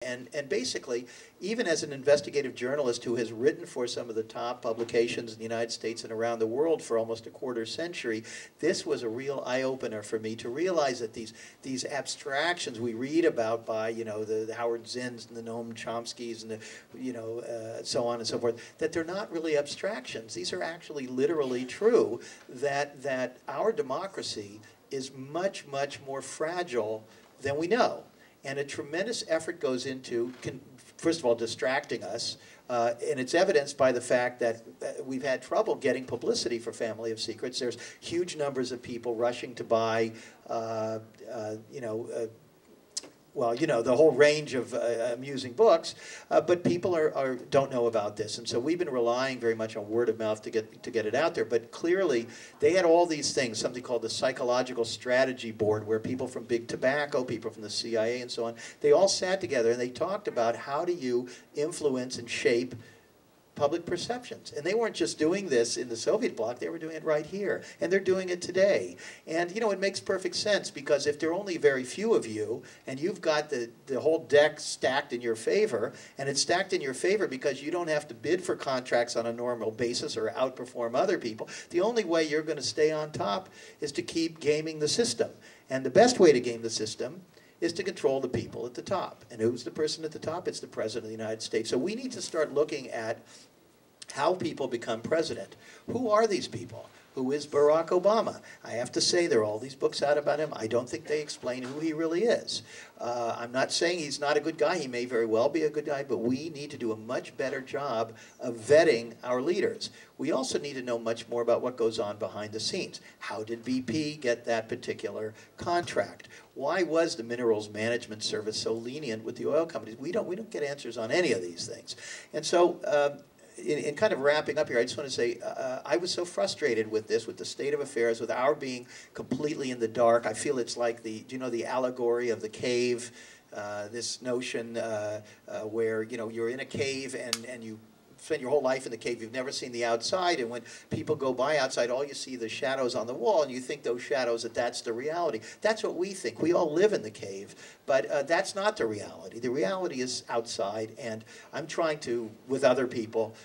And basically, even as an investigative journalist who has written for some of the top publications in the United States and around the world for almost a quarter century, this was a real eye-opener for me to realize that these abstractions we read about by, you know, the Howard Zinns and the Noam Chomskys and the, you know, so on and so forth, that they're not really abstractions. These are actually literally true, that our democracy is much, much more fragile than we know. And a tremendous effort goes into, first of all, distracting us. And it's evidenced by the fact that we've had trouble getting publicity for Family of Secrets. There's huge numbers of people rushing to buy, well, you know, the whole range of amusing books, but people don't know about this, and so we've been relying very much on word of mouth to get it out there. But clearly, they had all these things, something called the Psychological Strategy Board, where people from Big Tobacco, people from the CIA, and so on, they all sat together and they talked about how do you influence and shape public perceptions. And they weren't just doing this in the Soviet bloc, they were doing it right here. And they're doing it today. And you know, it makes perfect sense, because if there are only very few of you, and you've got the whole deck stacked in your favor, and it's stacked in your favor because you don't have to bid for contracts on a normal basis or outperform other people, the only way you're going to stay on top is to keep gaming the system. And the best way to game the system is to control the people at the top. And who's the person at the top? It's the President of the United States. So we need to start looking at how people become president. Who are these people? Who is Barack Obama? I have to say, there are all these books out about him. I don't think they explain who he really is. I'm not saying he's not a good guy. He may very well be a good guy, but we need to do a much better job of vetting our leaders. We also need to know much more about what goes on behind the scenes. How did BP get that particular contract? Why was the Minerals Management Service so lenient with the oil companies? We don't get answers on any of these things. And so, in kind of wrapping up here, I just want to say I was so frustrated with this, with the state of affairs, with our being completely in the dark. I feel it's like do you know the allegory of the cave? This notion where, you know, you're in a cave and you spend your whole life in the cave, you've never seen the outside, and when people go by outside, all you see are the shadows on the wall, and you think those shadows, that's the reality. That's what we think. We all live in the cave, but that's not the reality. The reality is outside, and I'm trying to, with other people,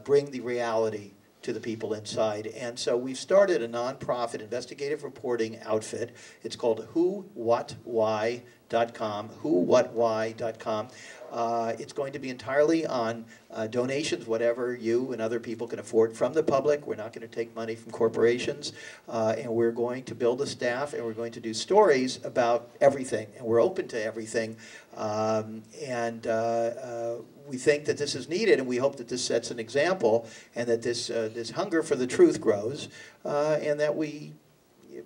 bring the reality to the people inside. And so we've started a nonprofit investigative reporting outfit. It's called whowhatwhy.com, whowhatwhy.com. It's going to be entirely on donations, whatever you and other people can afford from the public. We're not going to take money from corporations. And we're going to build a staff, and we're going to do stories about everything. And we're open to everything. We think that this is needed, and we hope that this sets an example, and that this hunger for the truth grows, and that we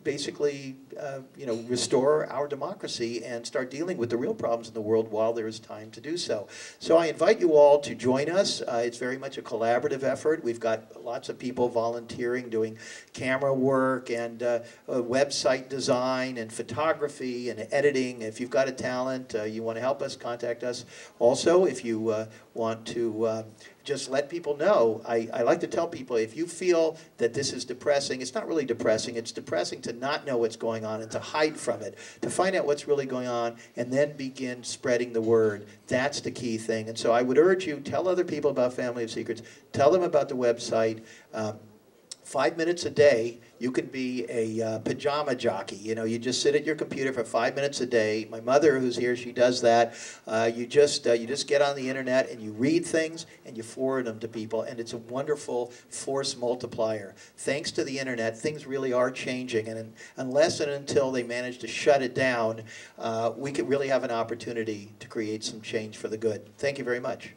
basically restore our democracy and start dealing with the real problems in the world while there is time to do so. So I invite you all to join us. It's very much a collaborative effort. We've got lots of people volunteering, doing camera work and website design and photography and editing. If you've got a talent, you want to help us, contact us. Also, if you want to just let people know, I like to tell people, if you feel that this is depressing, it's not really depressing. It's depressing to not know what's going on and to hide from it, to find out what's really going on and then begin spreading the word. That's the key thing. And so I would urge you, tell other people about Family of Secrets. Tell them about the website. 5 minutes a day, you can be a pajama jockey. You know, you just sit at your computer for 5 minutes a day. My mother, who's here, she does that. You just get on the internet and you read things and you forward them to people, and it's a wonderful force multiplier. Thanks to the internet, things really are changing, and unless and until they manage to shut it down, we could really have an opportunity to create some change for the good. Thank you very much.